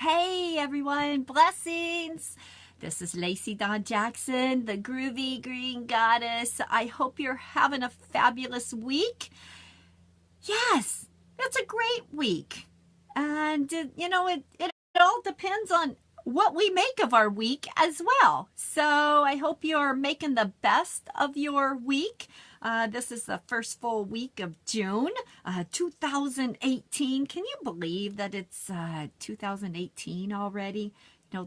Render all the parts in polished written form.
Hey everyone, blessings. This is Lacey Dawn Jackson, the Groovy Green Goddess. I hope you're having a fabulous week. Yes, it's a great week. And it all depends on what we make of our week as well. So I hope you're making the best of your week. This is the first full week of June, 2018. Can you believe that it's 2018 already?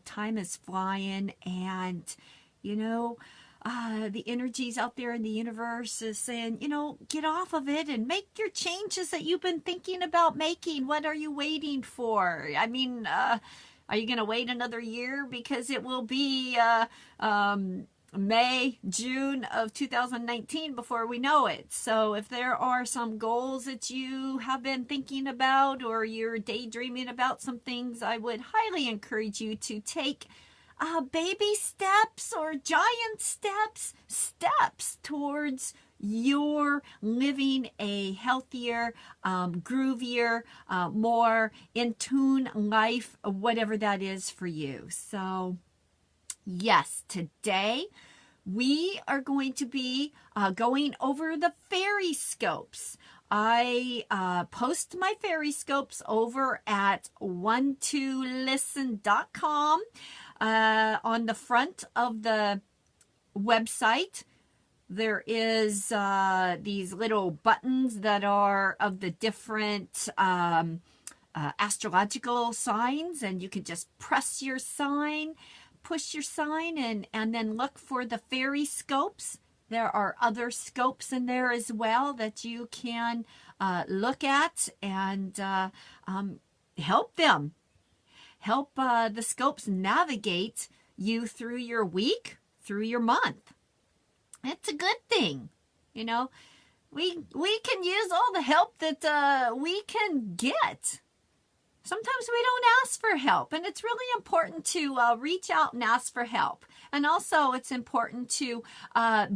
Time is flying, and the energies out there in the universe is saying, get off of it and make your changes that you've been thinking about making. What are you waiting for? I mean, are you going to wait another year? Because it will be May, June of 2019 before we know it. So if there are some goals that you have been thinking about, or you're daydreaming about some things, I would highly encourage you to take baby steps or giant steps towards your living a healthier, groovier, more in tune life, whatever that is for you. So yes, today we are going to be going over the FaerieScopes. I post my FaerieScopes over at 12listen.com. On the front of the website, there is these little buttons that are of the different astrological signs, and you can just press your sign, push your sign, and then look for the FaerieScopes. There are other scopes in there as well that you can look at and help them. Help the scopes navigate you through your week, through your month. It's a good thing. We can use all the help that we can get. Sometimes we don't ask for help, and it's really important to reach out and ask for help. And also it's important to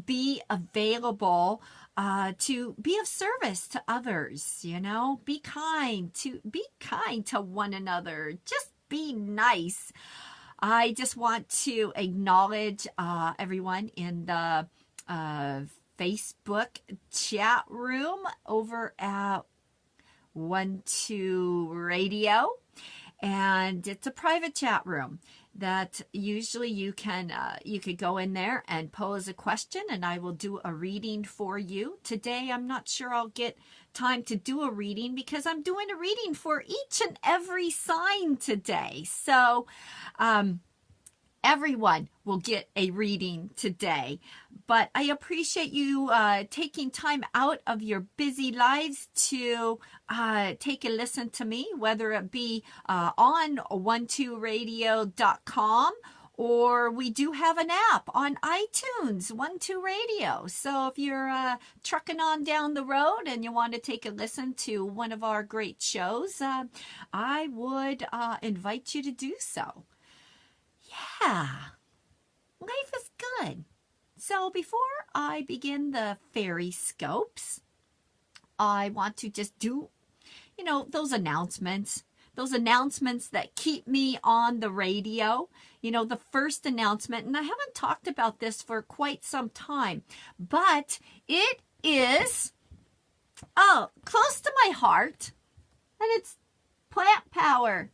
be available to be of service to others, be kind to one another. Just be nice. I just want to acknowledge everyone in the Facebook chat room over at 12 Radio, and it's a private chat room that usually you could go in there and pose a question, and I will do a reading for you. Today I'm not sure I'll get time to do a reading because I'm doing a reading for each and every sign today. So everyone will get a reading today, but I appreciate you taking time out of your busy lives to take a listen to me, whether it be on 12radio.com, or we do have an app on iTunes, 12 Radio. So if you're trucking on down the road and you want to take a listen to one of our great shows, I would invite you to do so. Yeah, life is good. So before I begin the FaerieScopes, I want to just do, those announcements that keep me on the radio. The first announcement, and I haven't talked about this for quite some time, but it is, close to my heart, and it's plant power.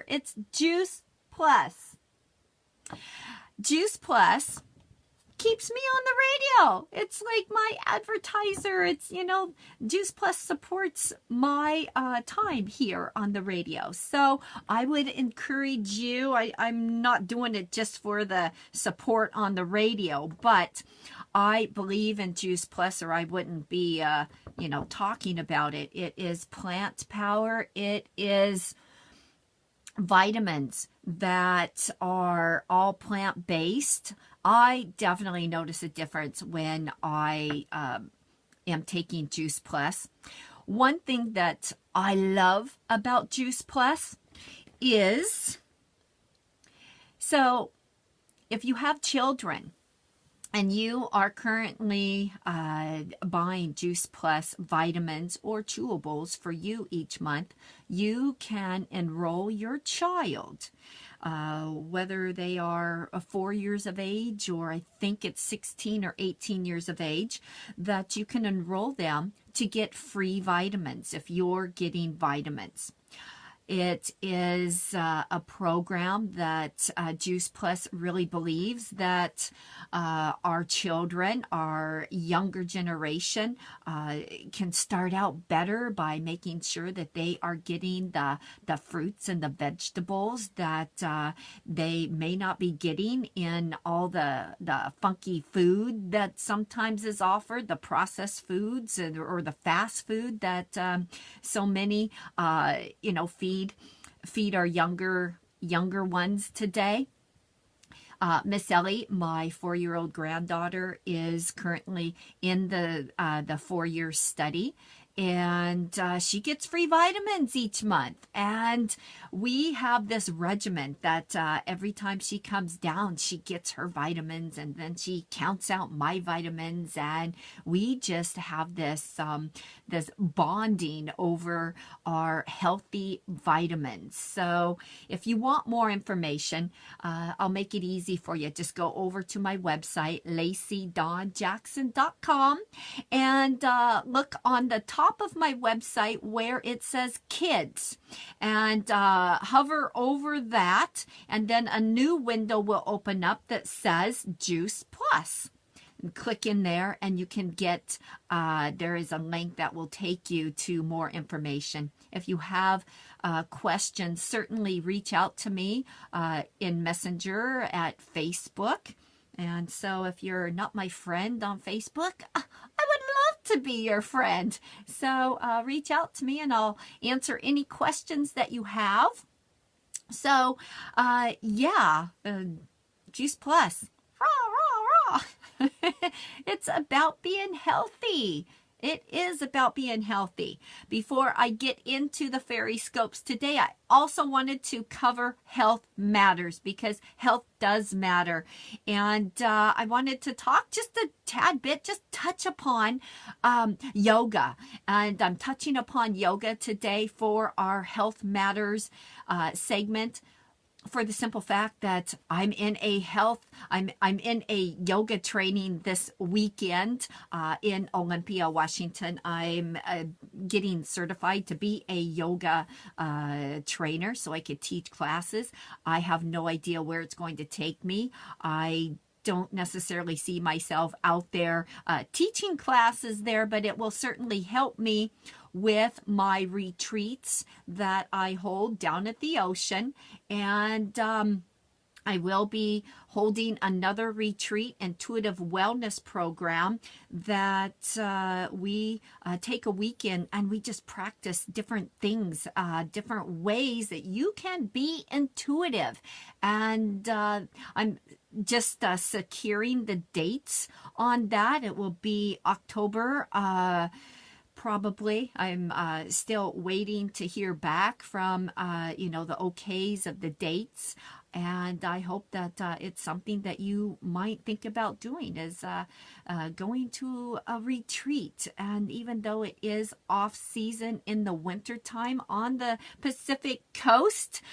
It's Juice Plus. Juice Plus keeps me on the radio. It's like my advertiser. It's, Juice Plus supports my time here on the radio. So I would encourage you, I'm not doing it just for the support on the radio, but I believe in Juice Plus, or I wouldn't be, talking about it. It is plant power. It is vitamins that are all plant-based. I definitely notice a difference when I am taking Juice Plus. One thing that I love about Juice Plus is, so if you have children and you are currently buying Juice Plus vitamins or chewables for you each month, you can enroll your child, whether they are 4 years of age or I think it's 16 or 18 years of age, that you can enroll them to get free vitamins if you're getting vitamins. It is a program that Juice Plus really believes that our children, our younger generation, can start out better by making sure that they are getting the fruits and the vegetables that they may not be getting in all the funky food that sometimes is offered, the processed foods or the fast food that so many, feed our younger ones today. Miss Ellie, my 4-year-old granddaughter, is currently in the 4-year study, and she gets free vitamins each month. And we have this regimen that every time she comes down, she gets her vitamins, and then she counts out my vitamins, and we just have this this bonding over our healthy vitamins. So if you want more information, I'll make it easy for you. Just go over to my website, LaceyDawnJackson.com, and look on the top of my website where it says kids, and hover over that, and then a new window will open up that says Juice Plus. And click in there and you can get, there is a link that will take you to more information. If you have questions, certainly reach out to me in Messenger at Facebook. And so if you're not my friend on Facebook, I would love to be your friend. So reach out to me and I'll answer any questions that you have. So Juice Plus. Rah, rah, rah. It's about being healthy. It is about being healthy. Before I get into the FaerieScopes today, I also wanted to cover health matters, because health does matter. And I wanted to talk just a tad bit, just touch upon yoga. And I'm touching upon yoga today for our Health Matters segment, for the simple fact that I'm in a yoga training this weekend in Olympia, Washington. I'm getting certified to be a yoga trainer so I could teach classes. I have no idea where it's going to take me. I don't necessarily see myself out there teaching classes there, but it will certainly help me with my retreats that I hold down at the ocean. And I will be holding another retreat, intuitive wellness program, that we take a weekend and we just practice different things, different ways that you can be intuitive. And I'm just securing the dates on that. It will be October. Probably. I'm still waiting to hear back from, the okays of the dates. And I hope that it's something that you might think about doing, is going to a retreat. And even though it is off season in the wintertime on the Pacific coast,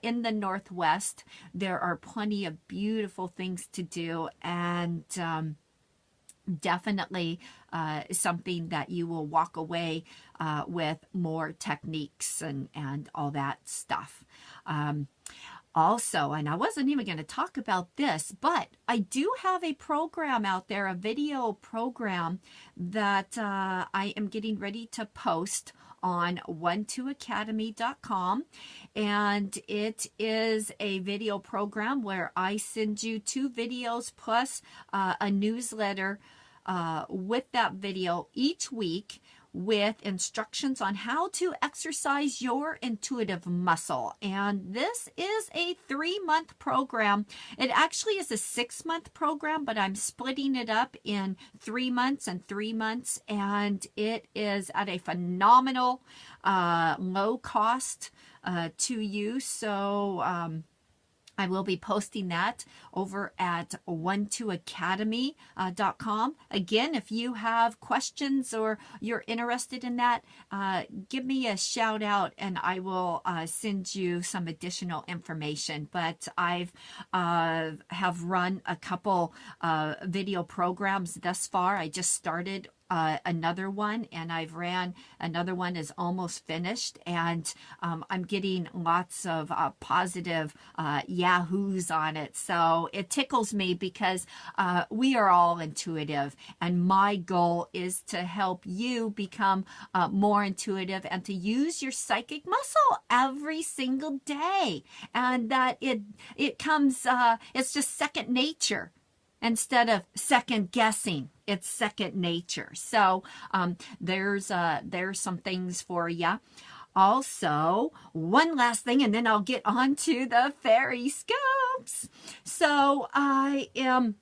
in the Northwest, there are plenty of beautiful things to do. And definitely something that you will walk away with more techniques and all that stuff. Also, and I wasn't even going to talk about this, but I do have a program out there, a video program that I am getting ready to post on 12academy.com, and it is a video program where I send you 2 videos plus a newsletter with that video each week, with instructions on how to exercise your intuitive muscle. And this is a 3-month program. It actually is a 6-month program, but I'm splitting it up in 3 months and 3 months. And it is at a phenomenal low cost to you. So I will be posting that over at 12academy.com. Again, if you have questions or you're interested in that, give me a shout out and I will send you some additional information. But I've have run a couple video programs thus far. I just started another one, and I've ran another one is almost finished, and I'm getting lots of positive yahoos on it. So it tickles me because we are all intuitive, and my goal is to help you become more intuitive and to use your psychic muscle every single day, and that it comes it's just second nature. Instead of second guessing, it's second nature. So there's some things for you. Also, one last thing, and then I'll get on to the FaerieScopes. So I am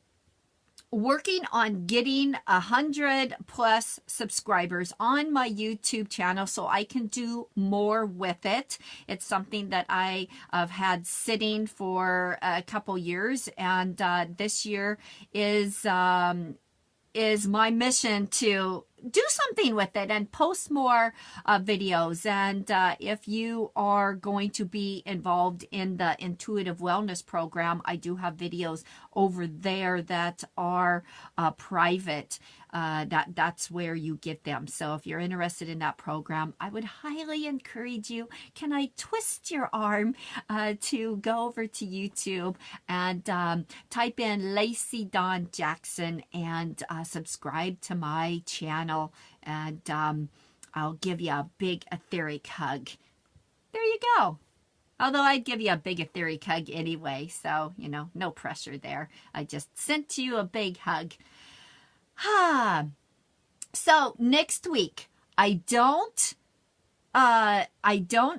working on getting 100+ subscribers on my YouTube channel so I can do more with it. It's something that I have had sitting for a couple years, and this year is my mission to do something with it and post more videos. And if you are going to be involved in the Intuitive Wellness Program, I do have videos over there that are private. That's where you get them. So if you're interested in that program, I would highly encourage you. Can I twist your arm to go over to YouTube and type in Lacey Dawn Jackson and subscribe to my channel, and I'll give you a big etheric hug. There you go. Although I'd give you a big etheric hug anyway, so, no pressure there. I just sent you a big hug. So next week, I don't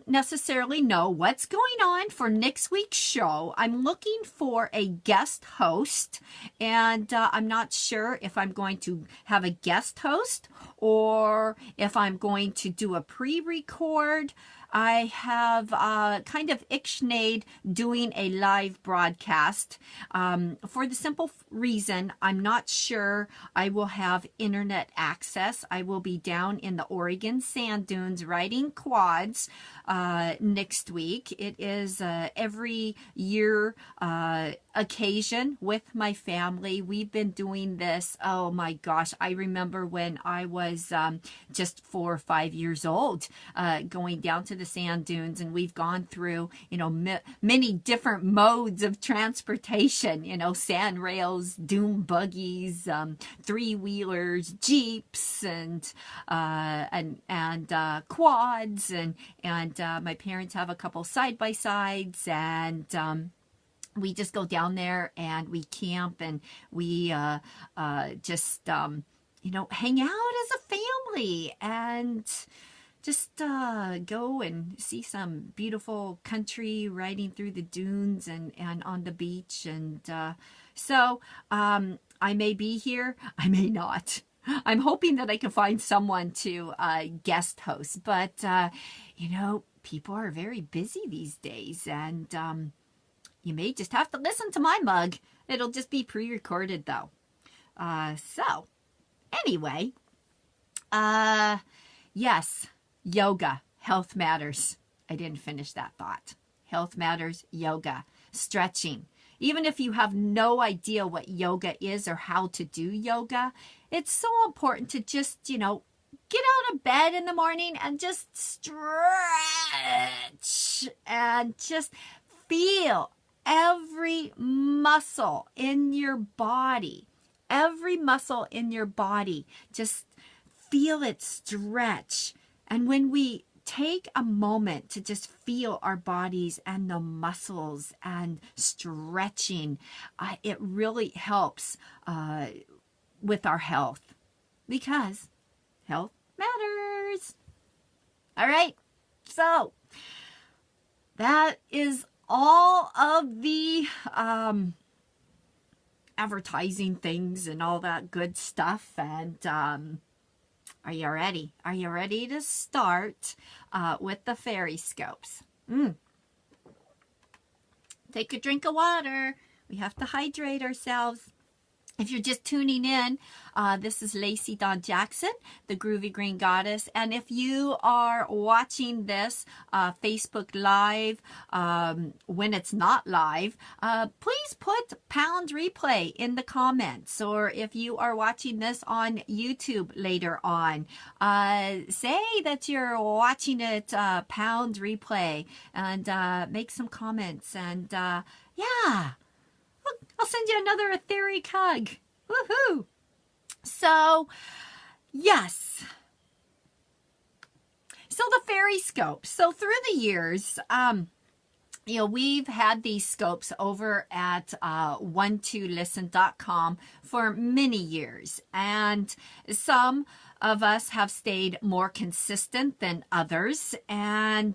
necessarily know what's going on for next week's show. I'm looking for a guest host, and I'm not sure if I'm going to have a guest host or if I'm going to do a pre-record. I have kind of ixnayed doing a live broadcast for the simple reason I'm not sure I will have internet access. I will be down in the Oregon sand dunes riding quads next week. It is every year occasion with my family. We've been doing this, oh my gosh, I remember when I was just 4 or 5 years old, going down to the sand dunes, and we've gone through, many different modes of transportation, sand rails, dune buggies, 3-wheelers, jeeps, and quads, and my parents have a couple side-by-sides, and we just go down there and we camp, and we just hang out as a family, and just go and see some beautiful country riding through the dunes and on the beach. And so I may be here, I may not. I'm hoping that I can find someone to guest host, but people are very busy these days, and you may just have to listen to my mug. It'll just be pre-recorded though. So anyway, yes, yoga, health matters. I didn't finish that thought. Health matters, yoga, stretching. Even if you have no idea what yoga is or how to do yoga, it's so important to just, get out of bed in the morning and just stretch and just feel every muscle in your body. Every muscle in your body. Just feel it stretch. And when we take a moment to just feel our bodies and the muscles and stretching, it really helps with our health, because health matters. All right, so that is all of the advertising things and all that good stuff. And are you ready? Are you ready to start with the FaerieScopes? Take a drink of water. We have to hydrate ourselves. If you're just tuning in, this is Lacey Dawn Jackson, the Groovy Green Goddess. And if you are watching this Facebook Live when it's not live, please put pound replay in the comments. Or if you are watching this on YouTube later on, say that you're watching it pound replay and make some comments. And yeah. I'll send you another etheric hug. Woohoo! So, yes. So the FaerieScopes. So through the years, we've had these scopes over at 12listen.com for many years. And some of us have stayed more consistent than others. And,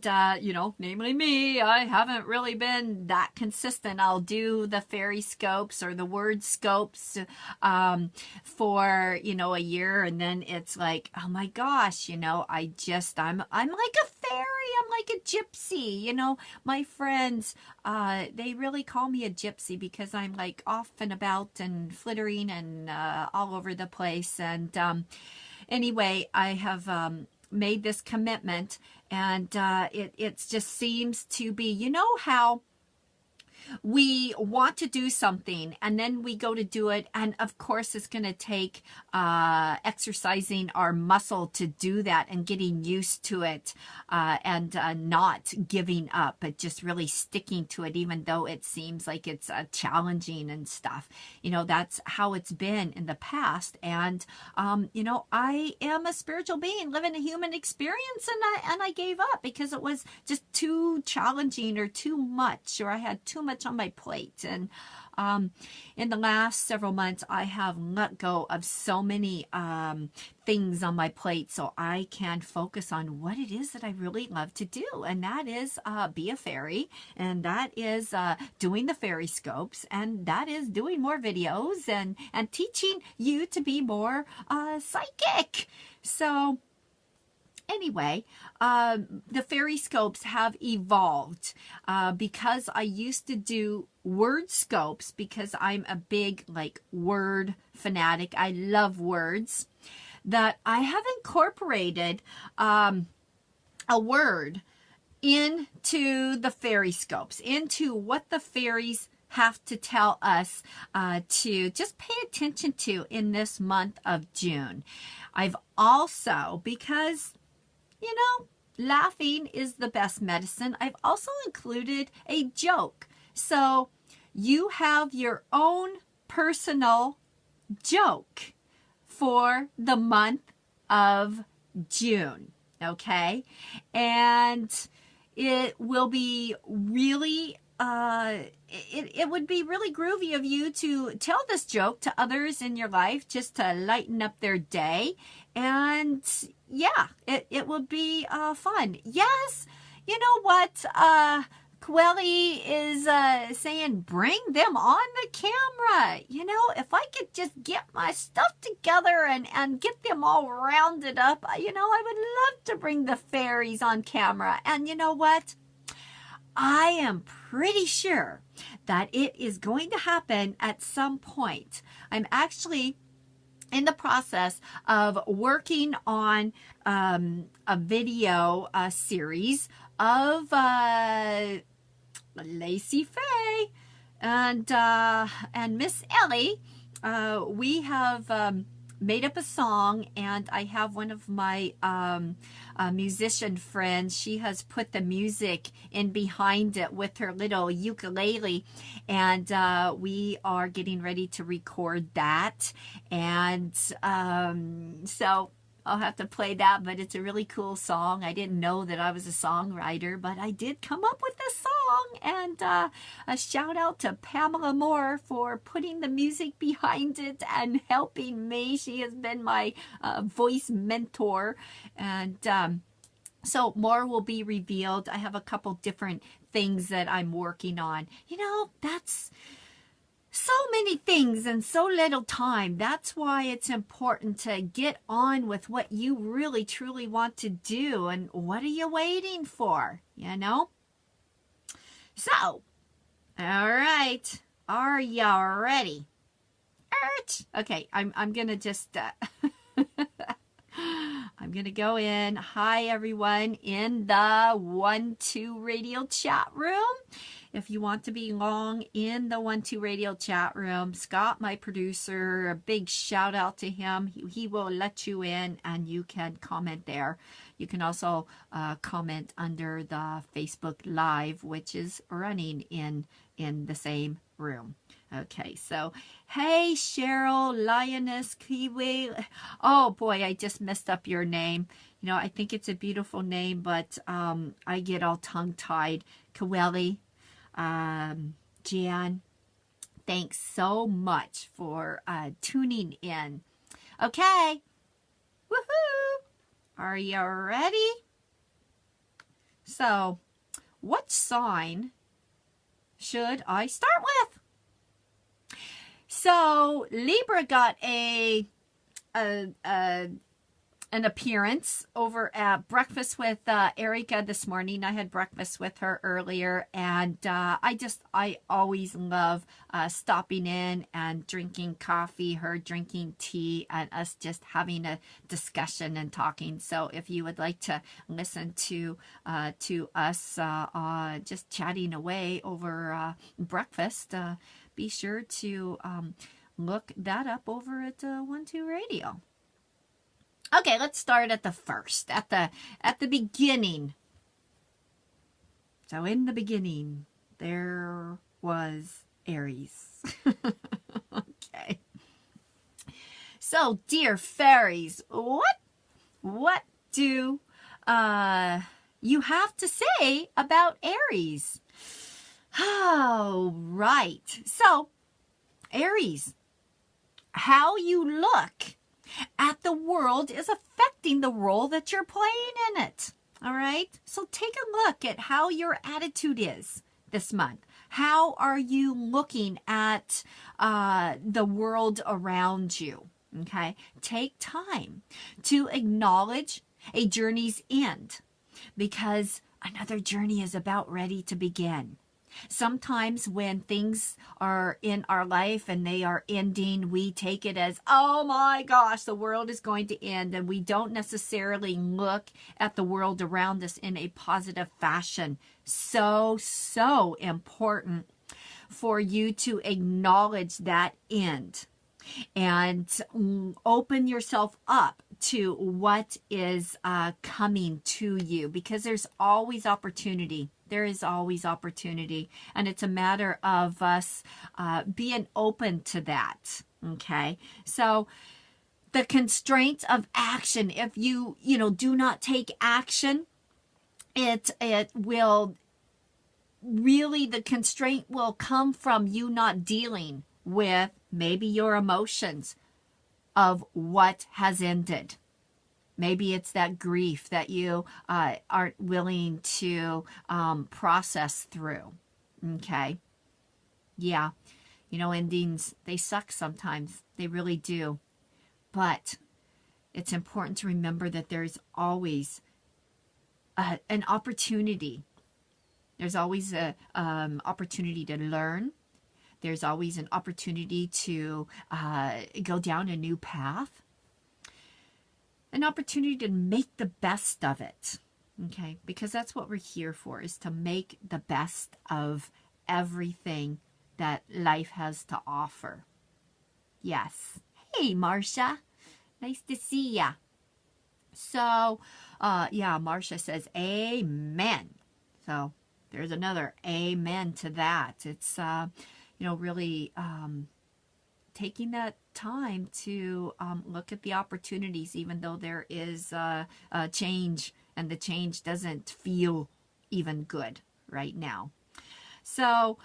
namely me, I haven't really been that consistent. I'll do the FaerieScopes or the word scopes for, a year. And then it's like, oh my gosh, I'm like a fairy. I'm like a gypsy. My friends, they really call me a gypsy because I'm like off and about and flittering and all over the place. And, anyway, I have made this commitment, and it just seems to be, how we want to do something and then we go to do it, and of course it's going to take exercising our muscle to do that and getting used to it and not giving up, but just really sticking to it even though it seems like it's challenging and stuff. That's how it's been in the past. And I am a spiritual being living a human experience, and I gave up because it was just too challenging or too much, or I had too much on my plate. And in the last several months, I have let go of so many things on my plate so I can focus on what it is that I really love to do. And that is be a fairy, and that is doing the FaerieScopes, and that is doing more videos and teaching you to be more psychic. So anyway, the FaerieScopes have evolved because I used to do word scopes because I'm a big word fanatic. I love words. That I have incorporated a word into the FaerieScopes, into what the fairies have to tell us to just pay attention to in this month of June. I've also, because laughing is the best medicine, I've also included a joke. So you have your own personal joke for the month of June, okay? And it will be really, it would be really groovy of you to tell this joke to others in your life just to lighten up their day. And yeah, it will be fun. Yes, you know what? Quelly is saying bring them on the camera. If I could just get my stuff together and get them all rounded up, I would love to bring the fairies on camera. And you know what? I am pretty sure that it is going to happen at some point. I'm actually in the process of working on a video series of Lacey Faye and Miss Ellie. We have made up a song, and I have one of my musician friends. She has put the music in behind it with her little ukulele, and we are getting ready to record that. And so I'll have to play that, but it's a really cool song. I didn't know that I was a songwriter, but I did come up with this song. And a shout out to Pamela Moore for putting the music behind it and helping me. She has been my voice mentor. And so more will be revealed. I have a couple different things that I'm working on. That's so many things in so little time. That's why it's important to get on with what you really truly want to do. And what are you waiting for? So All right. Are y'all ready? Okay, I'm gonna just I'm gonna go in. Hi everyone in the 1-2 radio chat room. If you want to belong in the 1-2 radio chat room, Scott, my producer, a big shout out to him. He will let you in and you can comment there. You can also comment under the Facebook Live, which is running in the same room. Okay, so hey Cheryl, Lioness, Kiwi. Oh boy, I just messed up your name. You know, I think it's a beautiful name, but I get all tongue-tied. Kaweli, Jan, thanks so much for tuning in. Okay, woohoo! Are you ready? So, what sign should I start with? So Libra got an appearance over at breakfast with Erica this morning. I had breakfast with her earlier, and I always love stopping in and drinking coffee, her drinking tea, and us just having a discussion and talking. So if you would like to listen to us just chatting away over breakfast, be sure to look that up over at 1-2 Radio. Okay, let's start at the first, at the beginning. So in the beginning, there was Aries. Okay. So, dear fairies, what do you have to say about Aries? Oh, right. So, Aries, how you look at the world is affecting the role that you're playing in it. All right? So take a look at how your attitude is this month. How are you looking at the world around you? Okay? Take time to acknowledge a journey's end, because another journey is about ready to begin. Sometimes when things are in our life and they are ending, we take it as, oh my gosh, the world is going to end. And we don't necessarily look at the world around us in a positive fashion. So important for you to acknowledge that end and open yourself up to what is coming to you, because there's always opportunity. There is always opportunity, and it's a matter of us being open to that. Okay, so the constraints of action. If you do not take action, it will really, the constraint will come from you not dealing with maybe your emotions of what has ended. Maybe it's that grief that you aren't willing to process through. Okay. Yeah. Endings, they suck sometimes. They really do. But it's important to remember that there's always an opportunity. There's always an opportunity to learn. There's always an opportunity to go down a new path. An opportunity to make the best of it, okay? Because that's what we're here for, is to make the best of everything that life has to offer. Yes. Hey, Marcia. Nice to see ya. So, yeah, Marcia says, amen. So, there's another amen to that. It's, really taking that time to look at the opportunities, even though there is a change and the change doesn't feel even good right now. So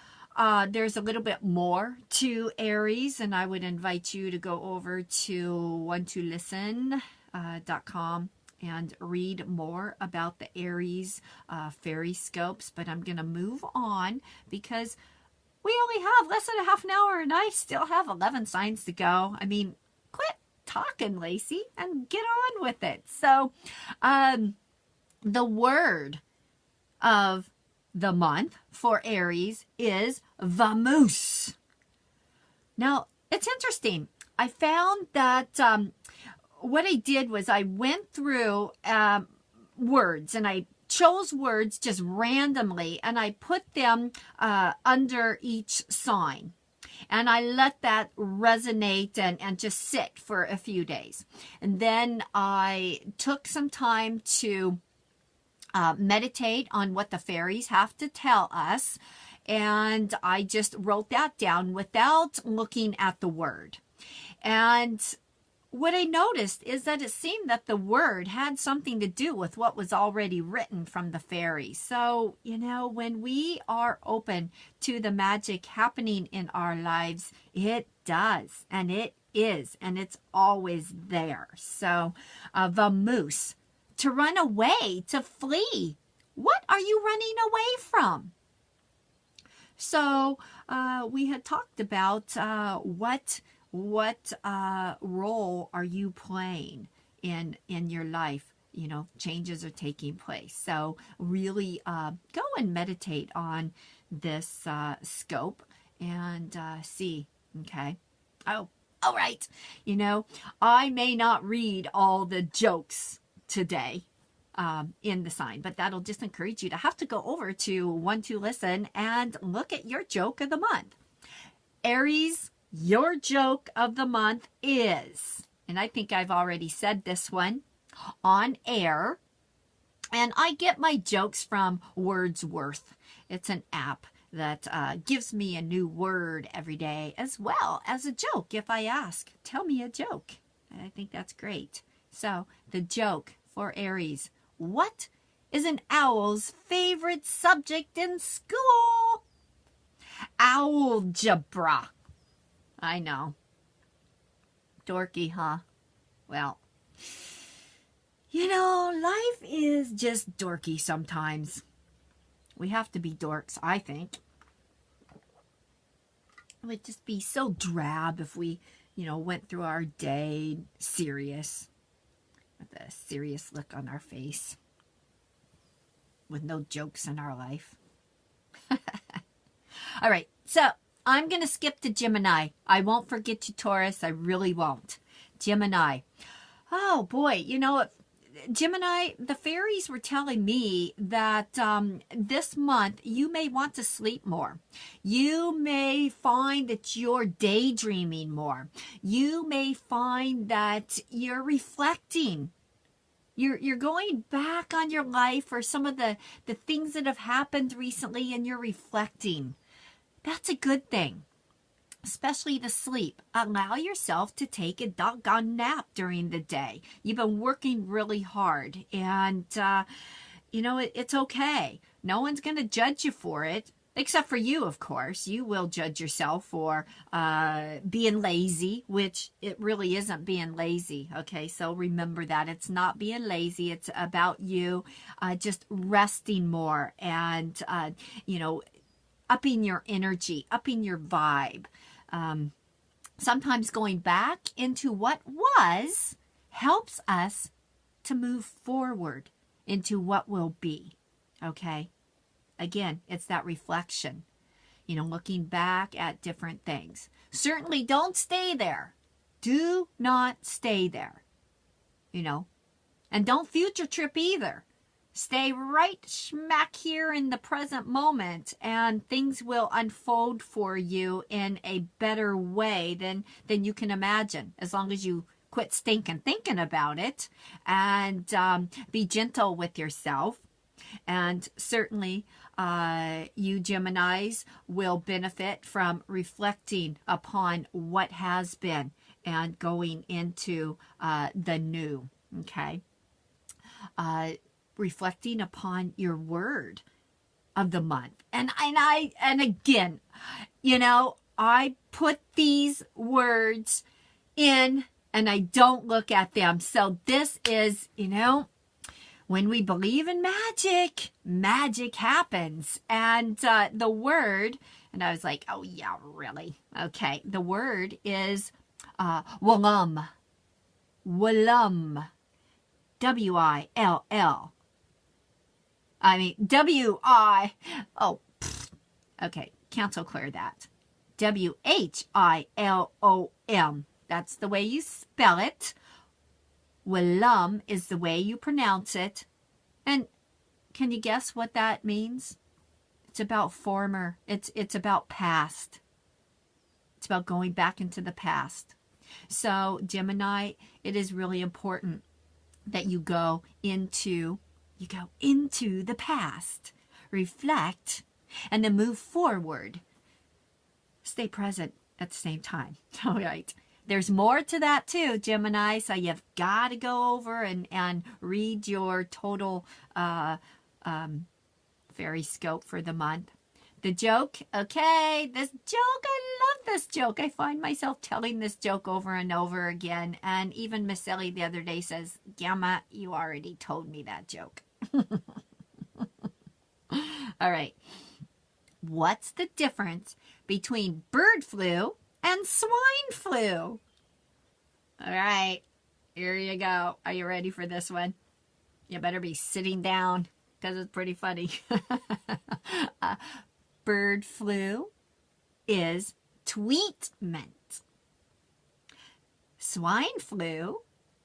there's a little bit more to Aries, and I would invite you to go over to 12listen.com and read more about the Aries FaerieScopes. But I'm going to move on because we only have less than a half an hour, and I still have 11 signs to go. I mean, quit talking, Lacey, and get on with it. So, the word of the month for Aries is vamoose. Now, it's interesting. I found that what I did was I went through words, and I chose words just randomly, and I put them under each sign. And I let that resonate and just sit for a few days. And then I took some time to meditate on what the fairies have to tell us. And I just wrote that down without looking at the word. And what I noticed is that it seemed that the word had something to do with what was already written from the fairies. So, you know, when we are open to the magic happening in our lives, it does, and it is, and it's always there. So, vamoose, to run away, to flee. What are you running away from? So, we had talked about what role are you playing in your life? You know, changes are taking place. So really go and meditate on this scope and see. Okay. Oh, all right. You know, I may not read all the jokes today in the sign, but that'll just encourage you to have to go over to One to Listen and look at your joke of the month. Aries, your joke of the month is, and I think I've already said this one on air, and I get my jokes from Wordsworth. It's an app that gives me a new word every day, as well as a joke. If I ask, tell me a joke. And I think that's great. So the joke for Aries: what is an owl's favorite subject in school? Algebra. I know. Dorky, huh? Well, you know, life is just dorky sometimes. We have to be dorks, I think. It would just be so drab if we, you know, went through our day serious, with a serious look on our face, with no jokes in our life. All right, so I'm going to skip to Gemini. I won't forget you, Taurus. I really won't. Gemini. Oh, boy. You know, Gemini, the fairies were telling me that this month you may want to sleep more. You may find that you're daydreaming more. You may find that you're reflecting. You're going back on your life or some of the things that have happened recently, and you're reflecting. That's a good thing, especially the sleep. Allow yourself to take a doggone nap during the day. You've been working really hard, and, you know, it's okay. No one's going to judge you for it, except for you, of course. You will judge yourself for being lazy, which it really isn't being lazy, okay? So remember that. It's not being lazy. It's about you just resting more and, you know, upping your energy, upping your vibe. Sometimes going back into what was helps us to move forward into what will be. Okay? Again, it's that reflection. You know, looking back at different things. Certainly don't stay there. Do not stay there. You know? And don't future trip either. Stay right smack here in the present moment, and things will unfold for you in a better way than you can imagine, as long as you quit stinking thinking about it and be gentle with yourself. And certainly you Geminis will benefit from reflecting upon what has been and going into the new, okay? Reflecting upon your word of the month. And again, you know, I put these words in and I don't look at them. So this is, you know, when we believe in magic, magic happens. And the word, and I was like, oh yeah, really? Okay. The word is Willum. Willum. W-I-L-L. I mean, W-I, oh, okay, cancel clear that. W-H-I-L-O-M. That's the way you spell it. Willum is the way you pronounce it. And can you guess what that means? It's about former. It's about past. It's about going back into the past. So, Gemini, it is really important that you go into the past, reflect, and then move forward. Stay present at the same time. All right. There's more to that too, Gemini. So you've got to go over and read your total FaerieScope for the month. The joke, okay, this joke, I love this joke. I find myself telling this joke over and over again. And even Miss Ellie the other day says, Gamma, you already told me that joke. All right. What's the difference between bird flu and swine flu? All right. Here you go. Are you ready for this one? You better be sitting down because it's pretty funny. Bird flu is tweetment. Swine flu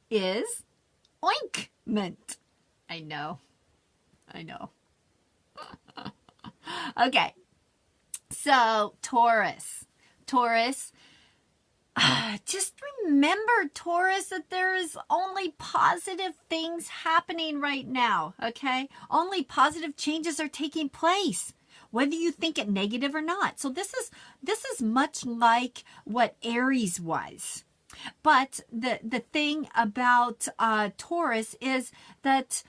is ointment. I know. Okay. So, Taurus, just remember, Taurus, that there is only positive things happening right now, okay? Only positive changes are taking place, whether you think it negative or not. So this is much like what Aries was. But the thing about Taurus is that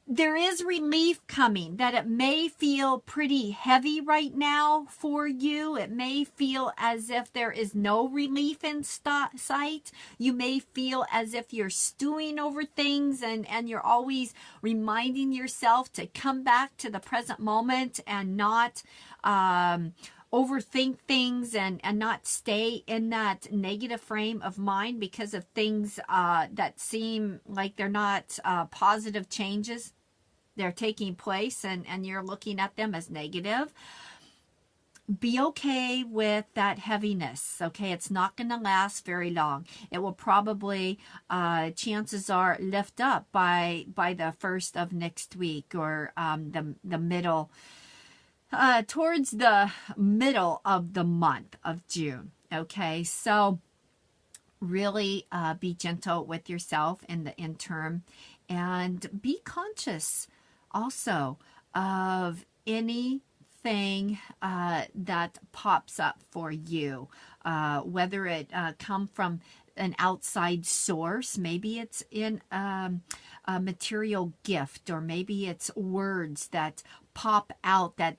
there is relief coming, that it may feel pretty heavy right now for you. It may feel as if there is no relief in sight. You may feel as if you're stewing over things and you're always reminding yourself to come back to the present moment and not overthink things and not stay in that negative frame of mind because of things that seem like they're not positive changes. They're taking place and you're looking at them as negative. Be okay with that heaviness, okay? It's not going to last very long. It will probably, chances are, lift up by the first of next week or the middle, towards the middle of the month of June, okay? So really be gentle with yourself in the interim and be conscious also of anything that pops up for you, whether it come from an outside source, maybe it's in a material gift, or maybe it's words that pop out that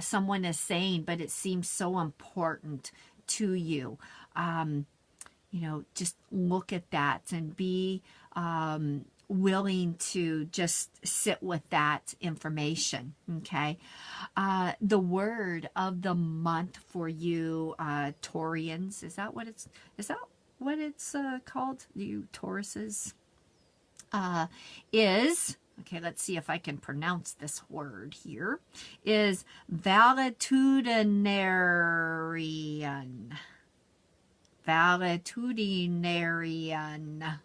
someone is saying, but it seems so important to you. Just look at that and be willing to just sit with that information, okay? The word of the month for you, Taurians, is that what it's called? You Tauruses, is, okay, let's see if I can pronounce this word here, is valetudinarian. Valetudinarian.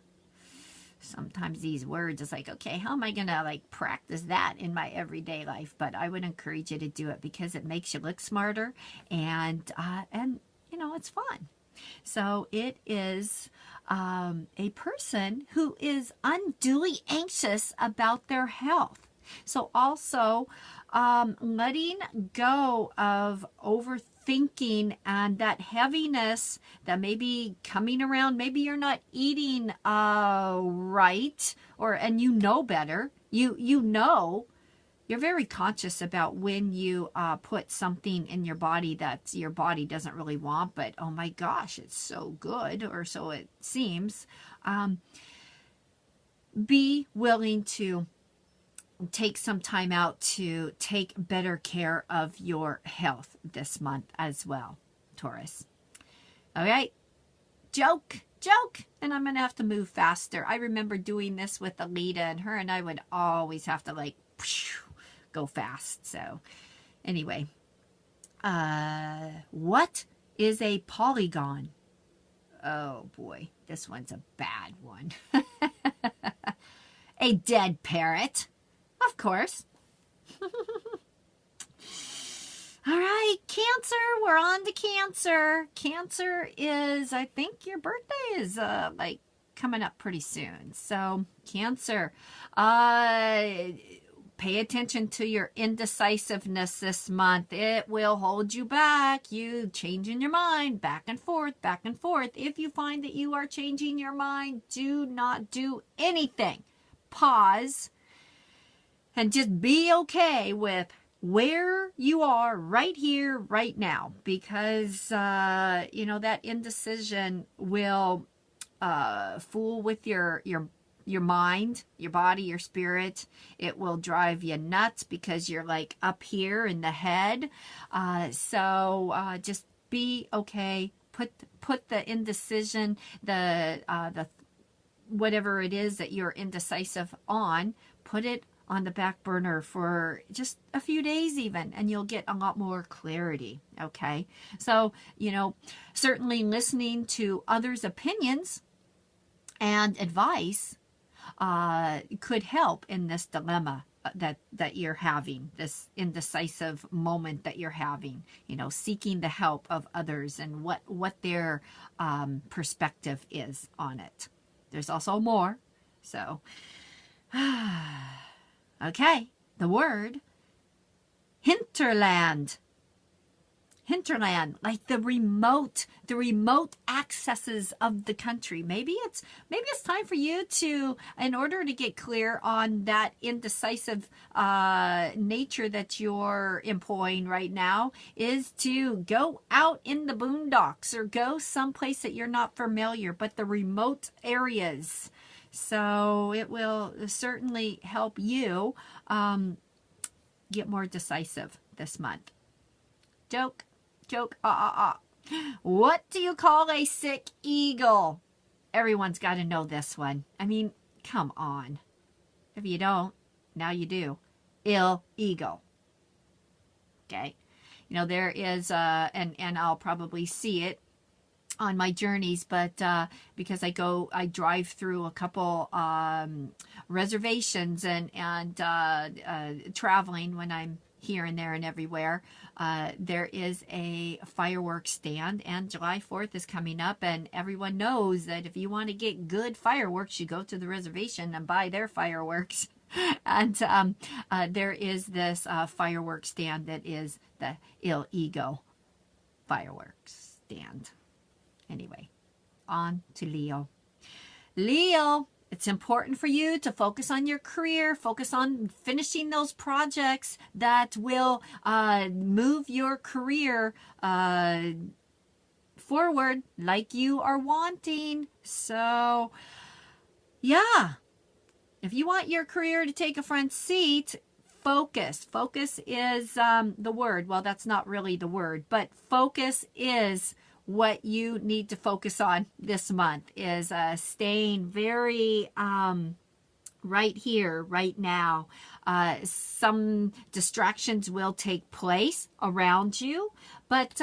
Sometimes these words, it's like, okay, how am I going to practice that in my everyday life? But I would encourage you to do it because it makes you look smarter and it's fun. So it is a person who is unduly anxious about their health. So also letting go of overthinking and that heaviness that may be coming around. Maybe you're not eating right, and you know better. You're very conscious about when you put something in your body that your body doesn't really want, but oh my gosh, it's so good, or so it seems. Be willing to take some time out to take better care of your health this month as well, Taurus. All right. Joke Joke, and I'm going to have to move faster. I remember doing this with Alita, and her and I would always have to like go fast. So anyway, what is a polygon? Oh boy, this one's a bad one. A dead parrot, of course. All right, Cancer, we're on to Cancer. Cancer is, I think your birthday is like coming up pretty soon. So Cancer, pay attention to your indecisiveness this month. It will hold you back. You changing your mind back and forth, back and forth. If you find that you are changing your mind, do not do anything. Pause and just be okay with where you are right here, right now, because, that indecision will fool with your mind, your body, your spirit. It will drive you nuts because you're like up here in the head. So just be okay. Put the indecision, the whatever it is that you're indecisive on, put it on the back burner for just a few days even, and you'll get a lot more clarity. Okay. So, certainly listening to others' opinions and advice could help in this dilemma that you're having, this indecisive moment that you're having, seeking the help of others and what their perspective is on it. There's also more. So, okay, the word hinterland. Hinterland, like the remote accesses of the country. Maybe it's time for you to, in order to get clear on that indecisive nature that you're employing right now, is to go out in the boondocks or go someplace that you're not familiar, but the remote areas. So it will certainly help you get more decisive this month. Joke. What do you call a sick eagle? Everyone's got to know this one. I mean, come on. If you don't, now you do. Ill eagle. Okay. There is, and I'll probably see it on my journeys, but because I drive through a couple reservations and traveling when I'm here and there and everywhere, there is a fireworks stand, and July 4th is coming up, and everyone knows that if you want to get good fireworks, you go to the reservation and buy their fireworks. And there is this fireworks stand that is the Ill Ego fireworks stand. Anyway, on to Leo. Leo, it's important for you to focus on your career, focus on finishing those projects that will move your career forward like you are wanting. So, yeah, if you want your career to take a front seat, focus. Focus is the word. Well, that's not really the word, but focus is what you need to focus on this month, is staying very right here, right now. Some distractions will take place around you, but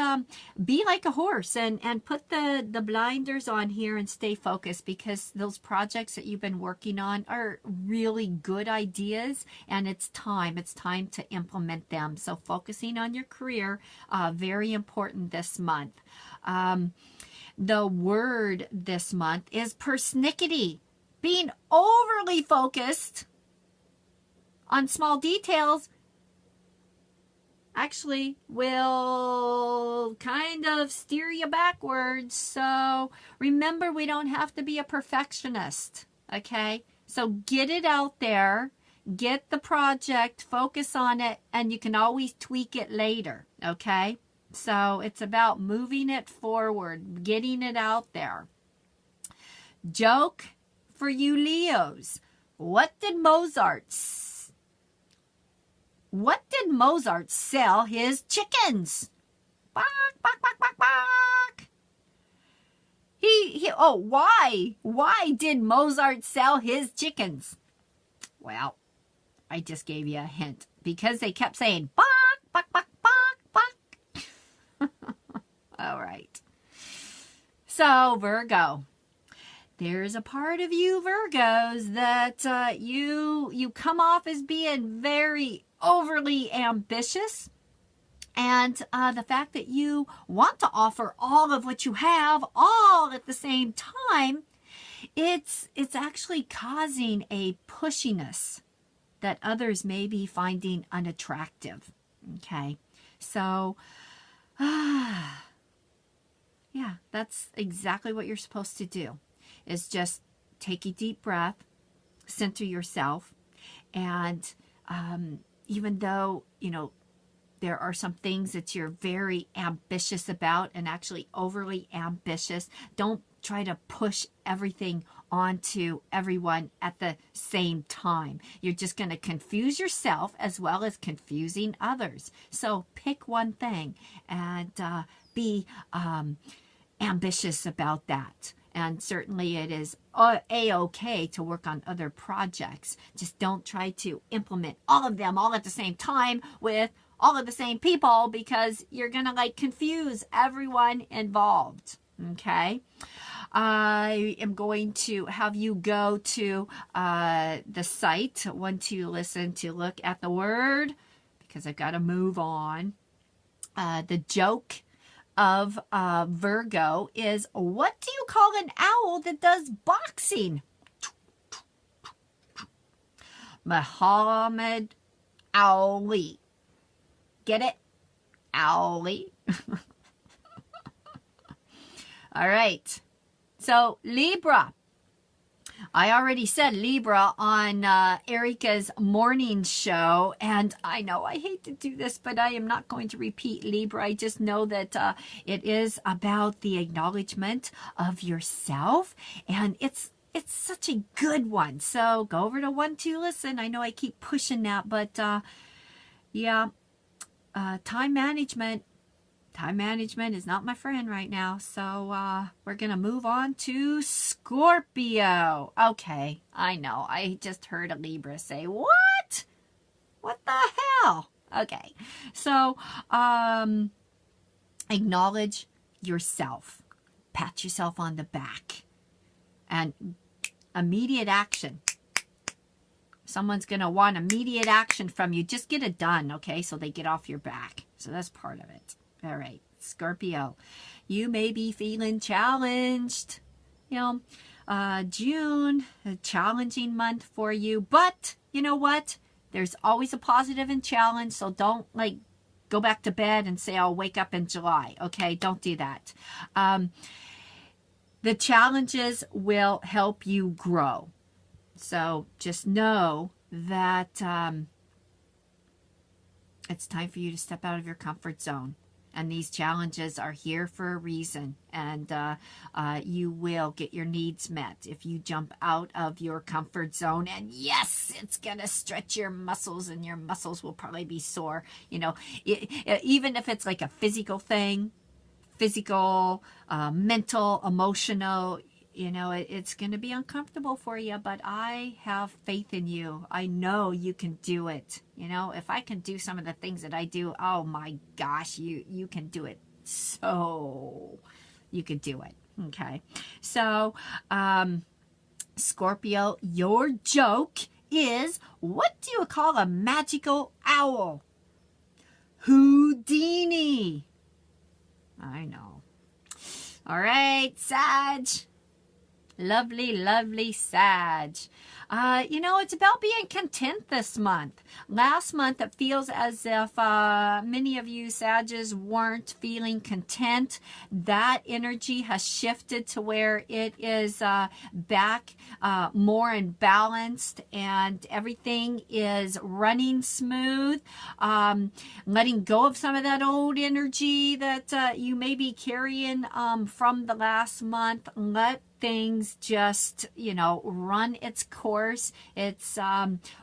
be like a horse and put the blinders on here and stay focused, because those projects that you've been working on are really good ideas, and it's time to implement them. So focusing on your career, very important this month. The word this month is persnickety. Being overly focused on small details actually will kind of steer you backwards. So remember, we don't have to be a perfectionist, okay? So get it out there, get the project, focus on it, and you can always tweak it later, okay? So it's about moving it forward, getting it out there. Joke for you Leos. What did Mozart sell his chickens? Bark, bark, bark, bark, bark. Why did Mozart sell his chickens? Well, I just gave you a hint. Because they kept saying, "Bok, bok, bok, bok, bok." All right. So, Virgo. There's a part of you, Virgos, that you come off as being very overly ambitious. And the fact that you want to offer all of what you have all at the same time, it's actually causing a pushiness that others may be finding unattractive. Okay, so yeah, that's exactly what you're supposed to do, is just take a deep breath, center yourself, and even though, there are some things that you're very ambitious about, and actually overly ambitious, don't try to push everything onto everyone at the same time. You're just going to confuse yourself as well as confusing others. So pick one thing and be ambitious about that. And certainly it is A-okay to work on other projects. Just don't try to implement all of them all at the same time with all of the same people, because you're going to confuse everyone involved. Okay. I am going to have you go to the site, listen to look at the word, because I've got to move on. The joke of Virgo is, what do you call an owl that does boxing? Muhammad Ali. Get it? Ali. All right. So, Libra. I already said Libra on Erica's morning show, and I know I hate to do this, but I am not going to repeat Libra. I just know that it is about the acknowledgement of yourself, and it's such a good one. So go over to 1-2-Listen. I know I keep pushing that, but yeah, time management is not my friend right now. So we're going to move on to Scorpio. Okay, I know. I just heard a Libra say, what? What the hell? Okay, so acknowledge yourself. Pat yourself on the back. And immediate action. Someone's going to want immediate action from you. Just get it done, okay? So they get off your back. So that's part of it. All right, Scorpio, you may be feeling challenged. June, a challenging month for you. But you know what? There's always a positive in challenge. So don't go back to bed and say, I'll wake up in July. Okay, don't do that. The challenges will help you grow. So just know that it's time for you to step out of your comfort zone. And these challenges are here for a reason. And you will get your needs met if you jump out of your comfort zone. And yes, it's going to stretch your muscles, and your muscles will probably be sore. Even if it's like a physical thing, mental, emotional, it's going to be uncomfortable for you, but I have faith in you. I know you can do it. If I can do some of the things that I do, oh my gosh, you can do it. So you can do it. Okay. So, Scorpio, your joke is, what do you call a magical owl? Houdini. I know. All right, Sag. Lovely, lovely Sag. It's about being content this month. Last month, it feels as if many of you Sages weren't feeling content. That energy has shifted to where it is back more and balanced, and everything is running smooth. Letting go of some of that old energy that you may be carrying from the last month. Let things just, run its course. It's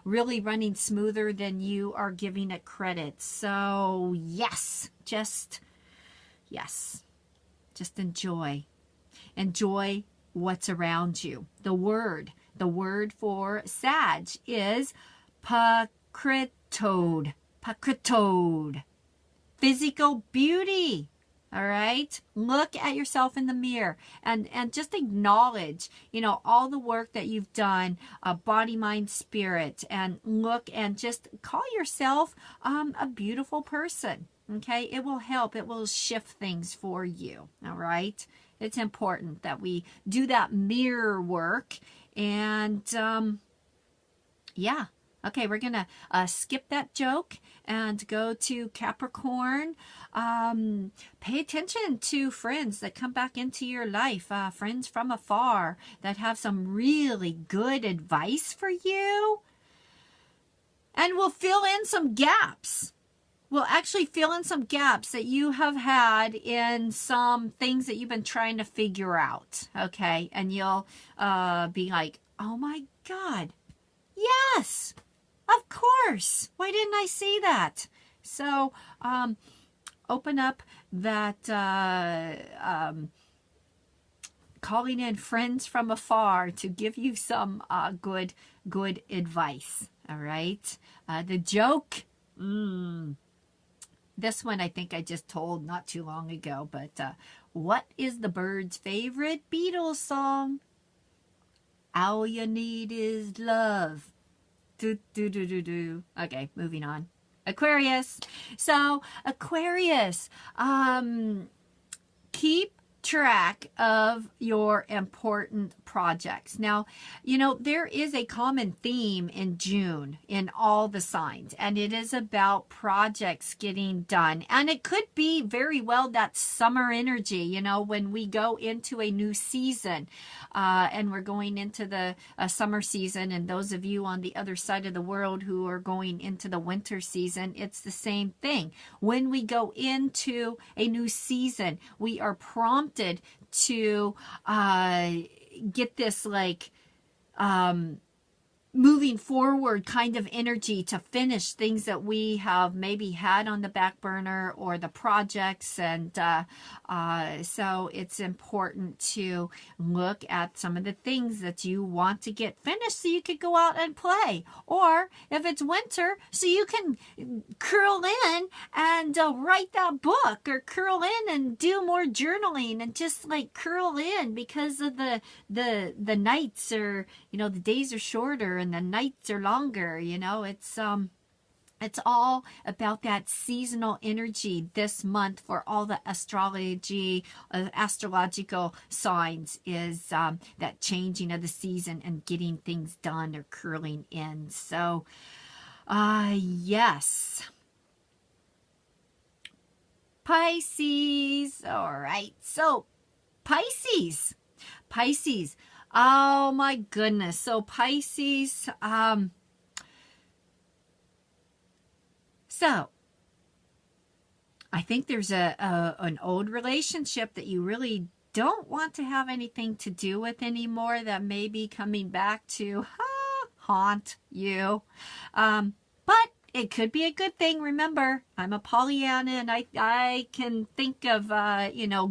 really running smoother than you are giving it credit. So yes, just enjoy. enjoy what's around you. The word for Sag is pakritode. Pakritode. Physical beauty. All right. Look at yourself in the mirror and just acknowledge, all the work that you've done, body, mind, spirit, and look and just call yourself a beautiful person. Okay. It will help. It will shift things for you. All right. It's important that we do that mirror work. And yeah. Okay, we're going to skip that joke and go to Capricorn. Pay attention to friends that come back into your life, friends from afar that have some really good advice for you. And we'll fill in some gaps. We'll actually fill in some gaps that you have had in some things that you've been trying to figure out. Okay, and you'll be like, oh my God, yes! Of course. Why didn't I see that? So, open up that calling in friends from afar to give you some good advice. All right. The joke. This one I think I just told not too long ago. But what is the bird's favorite Beatles song? All you need is love. Okay, moving on. Aquarius. So, Aquarius, keep track of your important projects. Now, there is a common theme in June in all the signs, and it is about projects getting done. And it could be very well that summer energy, when we go into a new season, and we're going into the summer season, and those of you on the other side of the world who are going into the winter season, it's the same thing. When we go into a new season, we are prompted to get this moving forward kind of energy to finish things that we have maybe had on the back burner or the projects. And so it's important to look at some of the things that you want to get finished so you could go out and play. Or if it's winter, so you can curl in and write that book, or curl in and do more journaling and just curl in, because of the nights are, the days are shorter and the nights are longer. It's all about that seasonal energy this month for all the astrological signs, is that changing of the season and getting things done or curling in. So, yes. Pisces. All right. So, Pisces. Oh my goodness. So Pisces, so I think there's an old relationship that you really don't want to have anything to do with anymore that may be coming back to haunt you. But it could be a good thing. Remember, I'm a Pollyanna, and I can think of,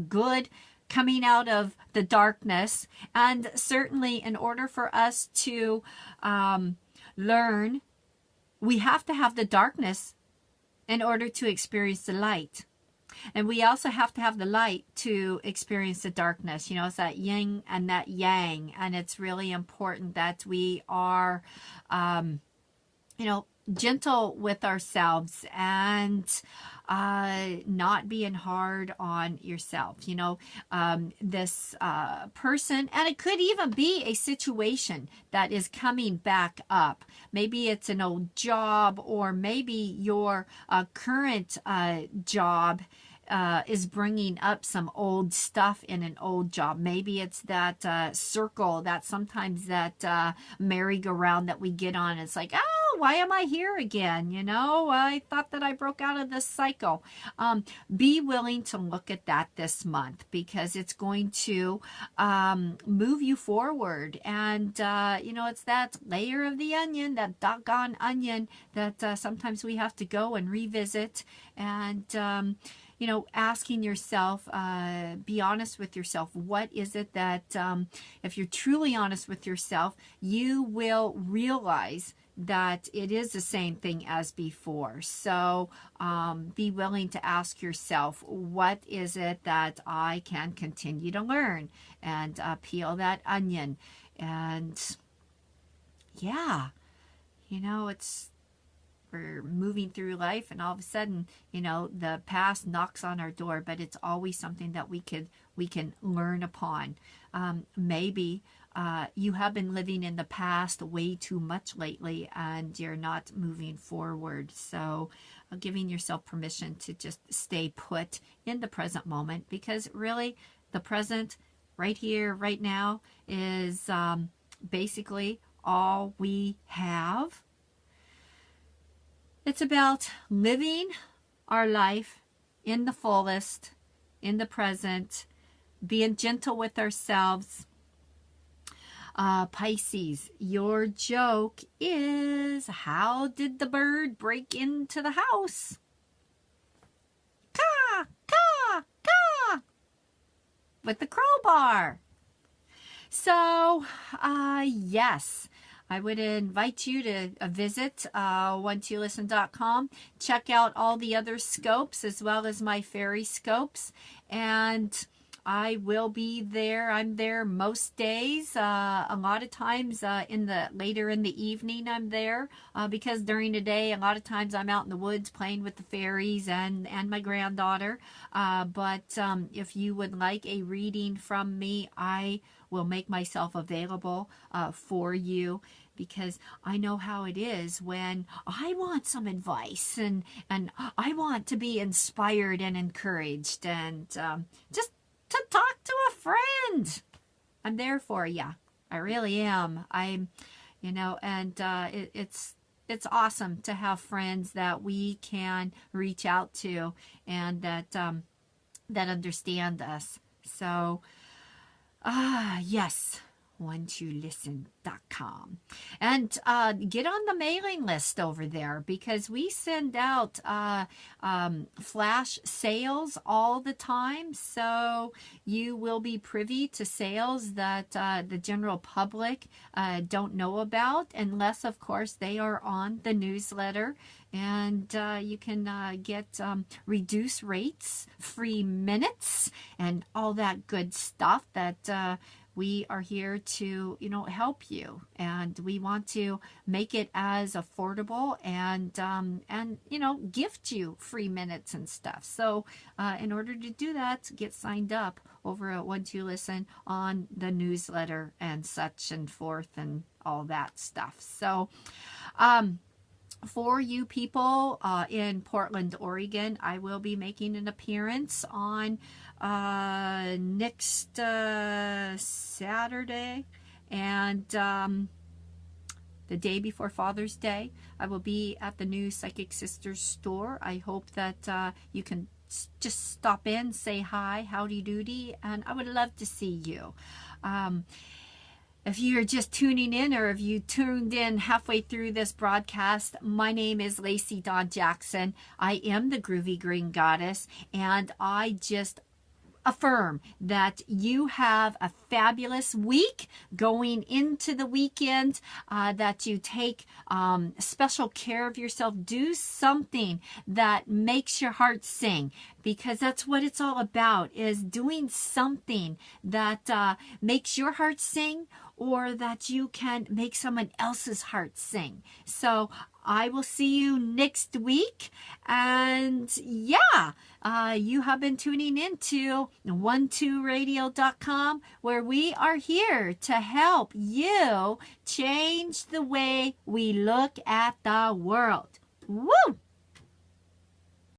good coming out of the darkness. And certainly in order for us to learn, we have to have the darkness in order to experience the light. And we also have to have the light to experience the darkness. It's that yin and that yang. And it's really important that we are, gentle with ourselves and not being hard on yourself. This person, and it could even be a situation that is coming back up. Maybe it's an old job, or maybe your current job is bringing up some old stuff in an old job. Maybe it's that circle, that sometimes that merry-go-round that we get on. It's like, oh, why am I here again? I thought that I broke out of this cycle. Be willing to look at that this month, because it's going to move you forward. And, it's that layer of the onion, that doggone onion, that sometimes we have to go and revisit. And, asking yourself, be honest with yourself. What is it that, if you're truly honest with yourself, you will realize that it is the same thing as before. So be willing to ask yourself, what is it that I can continue to learn? And peel that onion. And yeah, we're moving through life, and all of a sudden, the past knocks on our door, but it's always something that we can learn upon. Maybe you have been living in the past way too much lately, and you're not moving forward. So giving yourself permission to just stay put in the present moment, because really the present right here, right now is basically all we have. It's about living our life in the fullest, in the present, being gentle with ourselves. Pisces, your joke is, how did the bird break into the house? Caw, caw, caw, with the crowbar. So, yes. I would invite you to visit 12listen.com. Check out all the other scopes as well as my FaerieScopes. And I will be there. I'm there most days. A lot of times later in the evening I'm there because during the day a lot of times I'm out in the woods playing with the fairies and my granddaughter. But if you would like a reading from me, I will make myself available for you, because I know how it is when I want some advice and I want to be inspired and encouraged and just to talk to a friend. I'm there for you. I really am. It's awesome to have friends that we can reach out to and that understand us. So, yes, 12listen.com. And get on the mailing list over there, because we send out flash sales all the time. So you will be privy to sales that the general public don't know about, unless, of course, they are on the newsletter. And you can get reduced rates, free minutes, and all that good stuff that we are here to, help you. And we want to make it as affordable and gift you free minutes and stuff. So in order to do that, get signed up over at 12listen on the newsletter and such and forth and all that stuff. So, for you people in Portland, Oregon, I will be making an appearance on next Saturday and the day before Father's Day. I will be at the new Psychic Sisters store. I hope that you can just stop in, say hi, howdy doody, and I would love to see you. If you're just tuning in, or if you tuned in halfway through this broadcast, my name is Lacey Dawn Jackson. I am the Groovy Green Goddess, and I just affirm that you have a fabulous week going into the weekend, that you take special care of yourself. Do something that makes your heart sing, because that's what it's all about, is doing something that makes your heart sing, or that you can make someone else's heart sing. So I will see you next week. And yeah, you have been tuning into 12radio.com, where we are here to help you change the way we look at the world. Woo!